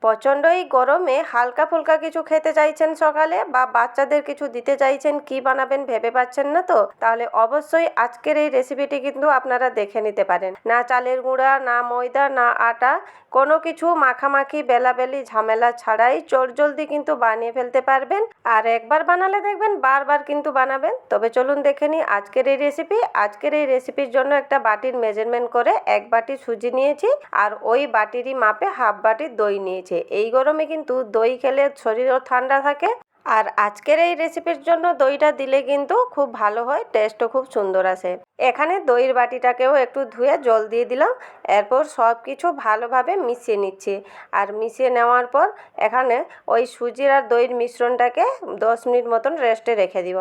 প্রচণ্ড এই গরমে হালকা ফুলকা কিছু খেতে চাইছেন সকালে বা বাচ্চাদের কিছু দিতে চাইছেন, কি বানাবেন ভেবে পাচ্ছেন না তো? তাহলে অবশ্যই আজকের এই রেসিপিটি কিন্তু আপনারা দেখে নিতে পারেন। না চালের গুঁড়া, না ময়দা, না আটা, কোনো কিছু মাখামাখি বেলাবেলি ঝামেলা ছাড়াই চটজলদি কিন্তু বানিয়ে ফেলতে পারবেন। আর একবার বানালে দেখবেন বারবার কিন্তু বানাবেন। তবে চলুন দেখে নিই আজকের এই রেসিপি। আজকের এই রেসিপির জন্য একটা বাটির মেজারমেন্ট করে 1 বাটি সুজি নিয়েছি, আর ওই বাটিরই মাপে হাফ বাটি দই নিয়েছি। এই গরমে কিন্তু দই খেলে শরীরও ঠান্ডা থাকে, আর আজকের এই রেসিপির জন্য দইটা দিলে কিন্তু খুব ভালো হয়, টেস্টও খুব সুন্দর আসে। এখানে দইয়ের বাটিটাকেও একটু ধুয়ে জল দিয়ে দিলাম। এরপর সব কিছু ভালোভাবে মিশিয়ে নিচ্ছি। আর মিশিয়ে নেওয়ার পর এখানে ওই সুজির আর দইয়ের মিশ্রণটাকে 10 মিনিট মতন রেস্টে রেখে দিব।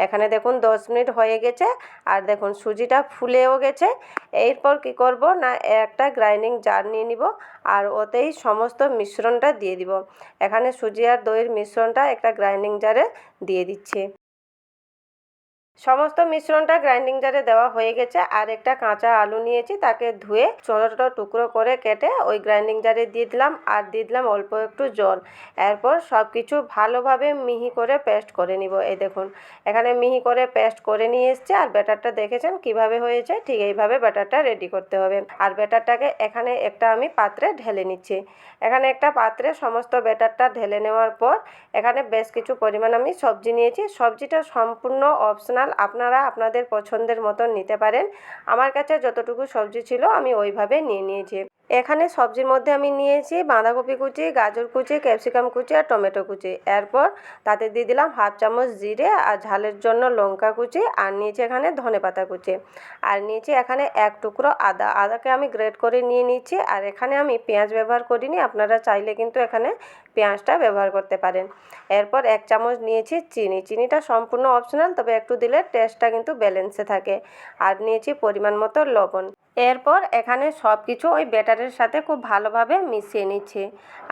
এখানে দেখুন 10 মিনিট হয়ে গেছে, আর দেখুন সুজিটা ফুলেও গেছে। এরপর কি করব না, একটা গ্রাইন্ডিং জার নিয়ে নিব, আর ওতেই সমস্ত মিশ্রণটা দিয়ে দিব। এখানে সুজি আর দইয়ের মিশ্রণটা একটা গ্রাইন্ডিং জারে দিয়ে দিচ্ছি। সমস্ত মিশ্রণটা গ্রাইন্ডিং জারে দেওয়া হয়ে গেছে। আর একটা কাঁচা আলু নিয়েছি, তাকে ধুয়ে ছোটো ছোটো টুকরো করে কেটে ওই গ্রাইন্ডিং জারে দিয়ে দিলাম, আর দিয়ে দিলাম অল্প একটু জল। এরপর সব কিছু ভালোভাবে মিহি করে পেস্ট করে নিব। এই দেখুন এখানে মিহি করে পেস্ট করে নিয়ে এসছে, আর ব্যাটারটা দেখেছেন কিভাবে হয়েছে, ঠিক এইভাবে ব্যাটারটা রেডি করতে হবে। আর ব্যাটারটাকে এখানে একটা আমি পাত্রে ঢেলে নিচ্ছি। এখানে একটা পাত্রে সমস্ত ব্যাটারটা ঢেলে নেওয়ার পর এখানে বেশ কিছু পরিমাণ আমি সবজি নিয়েছি। সবজিটা সম্পূর্ণ অপশনাল, আপনারা আপনাদের পছন্দের মতন নিতে পারেন। আমার কাছে যতটুকু সবজি ছিল আমি ওইভাবে নিয়ে নিয়েছি। এখানে সবজির মধ্যে আমি নিয়েছি বাঁধাকপি কুচি, গাজর কুচি, ক্যাপসিকাম কুচি আর টমেটো কুচি। এরপর তাতে দিয়ে দিলাম হাফ চামচ জিরে, আর ঝালের জন্য লঙ্কা কুচি, আর নিয়েছি এখানে ধনেপাতা কুচি, আর নিয়েছি এখানে এক টুকরো আদা। আদাকে আমি গ্রেট করে নিয়ে নিচ্ছি। আর এখানে আমি পেঁয়াজ ব্যবহার করিনি, আপনারা চাইলে কিন্তু এখানে পেঁয়াজটা ব্যবহার করতে পারেন। এরপর 1 চামচ নিয়েছি চিনি। চিনিটা সম্পূর্ণ অপশনাল, তবে একটু দিলে টেস্টটা কিন্তু ব্যালেন্সে থাকে। আর নিয়েছি পরিমাণ মতো লবণ। এরপর এখানে সব কিছু ওই ব্যাটারের সাথে খুব ভালোভাবে মিশিয়ে নিচ্ছি।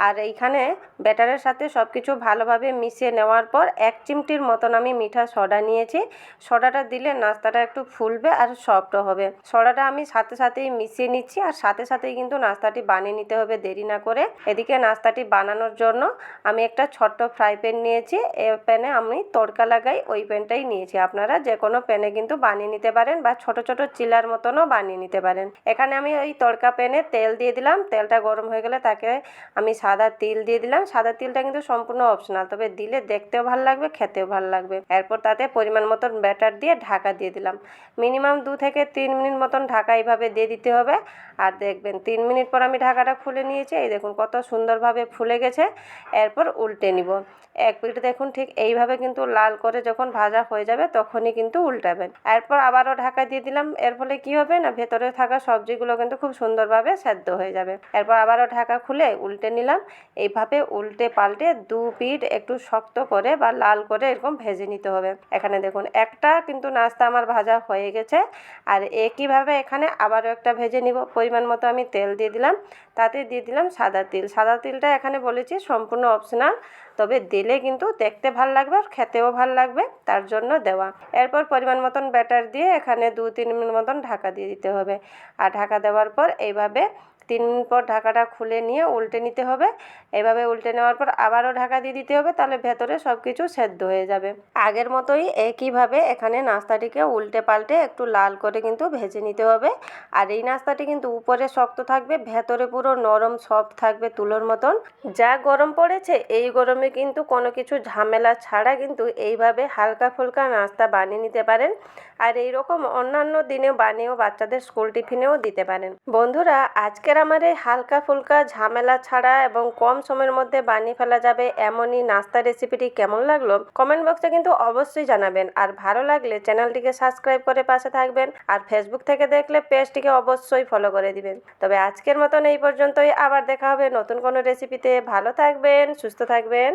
আর এইখানে ব্যাটারের সাথে সব কিছু ভালোভাবে মিশিয়ে নেওয়ার পর 1 চিমটির মতন আমি মিঠা সোডা নিয়েছি। সোডাটা দিলে নাস্তাটা একটু ফুলবে আর সফটও হবে। সোডাটা আমি সাথে সাথেই মিশিয়ে নিচ্ছি, আর সাথে সাথেই কিন্তু নাস্তাটি বানিয়ে নিতে হবে দেরি না করে। এদিকে নাস্তাটি বানানোর জন্য আমি একটা ছোট্ট ফ্রাই প্যান নিয়েছি। এই প্যানে আমি তড়কা লাগাই, ওই প্যানটাই নিয়েছি। আপনারা যে কোনো প্যানে কিন্তু বানিয়ে নিতে পারেন, বা ছোট ছোট চিলার মতনও বানিয়ে নিতে পারেন। এখানে আমি ওই তড়কা প্যানে তেল দিয়ে দিলাম। তেলটা গরম হয়ে গেলে তাকে আমি সাদা তিল দিয়ে দিলাম। সাদা তিলটা কিন্তু সম্পূর্ণ অপশনাল, তবে দিলে দেখতেও ভালো লাগবে, খেতেও ভালো লাগবে। এরপর তাতে পরিমাণ মতন ব্যাটার দিয়ে ঢাকা দিয়ে দিলাম। মিনিমাম 2 থেকে 3 মিনিট মতন ঢাকা এইভাবে দিয়ে দিতে হবে। আর দেখবেন 3 মিনিট পর আমি ঢাকাটা খুলে নিয়েছি। এই দেখুন কত সুন্দরভাবে ফুলে গেছে। এরপর উল্টে নিব। এক পিঠ দেখুন ঠিক এইভাবে কিন্তু লাল করে যখন ভাজা হয়ে যাবে তখনই কিন্তু উল্টাবেন। এরপর আবারও ঢাকা দিয়ে দিলাম। এর ফলে কি হবে না, ভেতরে থাকা সবজিগুলো কিন্তু খুব সুন্দরভাবে সেদ্ধ হয়ে যাবে। এরপর আবারও ঢাকা খুলে উল্টে নিলাম। এইভাবে উল্টে পাল্টে 2 পিঠ একটু শক্ত করে বা লাল করে এরকম ভেজে নিতে হবে। এখানে দেখুন একটা কিন্তু নাস্তা আমার ভাজা হয়ে গেছে। আর একইভাবে এখানে আবারও একটা ভেজে নিব। পরিমাণ মতো আমি তেল দিয়ে দিলাম, তাতে দিয়ে দিলাম সাদা তিল। সাদা তিলটা এখানে বলেছি সম্পূর্ণ অপশনাল, তবে দিলে কিন্তু দেখতে ভাল লাগবে আর খেতেও ভাল লাগবে, তার জন্য দেওয়া। এরপর পরিমাণ মতন ব্যাটার দিয়ে এখানে 2-3 মিনিট মতন ঢাকা দিয়ে দিতে হবে। আর ঢাকা দেওয়ার পর এইভাবে 3 মিনিট পর ঢাকাটা খুলে নিয়ে উল্টে নিতে হবে। এভাবে উল্টে নেওয়ার পর আবারও ঢাকা দিয়ে দিতে হবে, তাহলে ভেতরে সব কিছু সেদ্ধ হয়ে যাবে। আগের মতোই একইভাবে এখানে নাস্তাটিকে উল্টে পাল্টে একটু লাল করে কিন্তু ভেজে নিতে হবে। আর এই নাস্তাটি কিন্তু উপরে শক্ত থাকবে, ভেতরে পুরো নরম সফট থাকবে তুলোর মতন। যা গরম পড়েছে এই গরমে কিন্তু কোনো কিছু ঝামেলা ছাড়া কিন্তু এইভাবে হালকা ফুলকা নাস্তা বানিয়ে নিতে পারেন। আর এইরকম অন্যান্য দিনেও বানিয়েও বাচ্চাদের স্কুল টিফিনেও দিতে পারেন। বন্ধুরা, আজকের আমার এই হালকা ফুলকা ঝামেলা ছাড়া এবং কম সময়ের মধ্যে বানিয়ে ফেলা যাবে এমনই নাস্তা রেসিপিটি কেমন লাগলো কমেন্ট বক্সে কিন্তু অবশ্যই জানাবেন। আর ভালো লাগলে চ্যানেলটিকে সাবস্ক্রাইব করে পাশে থাকবেন। আর ফেসবুক থেকে দেখলে পেজটিকে অবশ্যই ফলো করে দিবেন। তবে আজকের মতন এই পর্যন্তই, আবার দেখা হবে নতুন কোনো রেসিপিতে। ভালো থাকবেন, সুস্থ থাকবেন।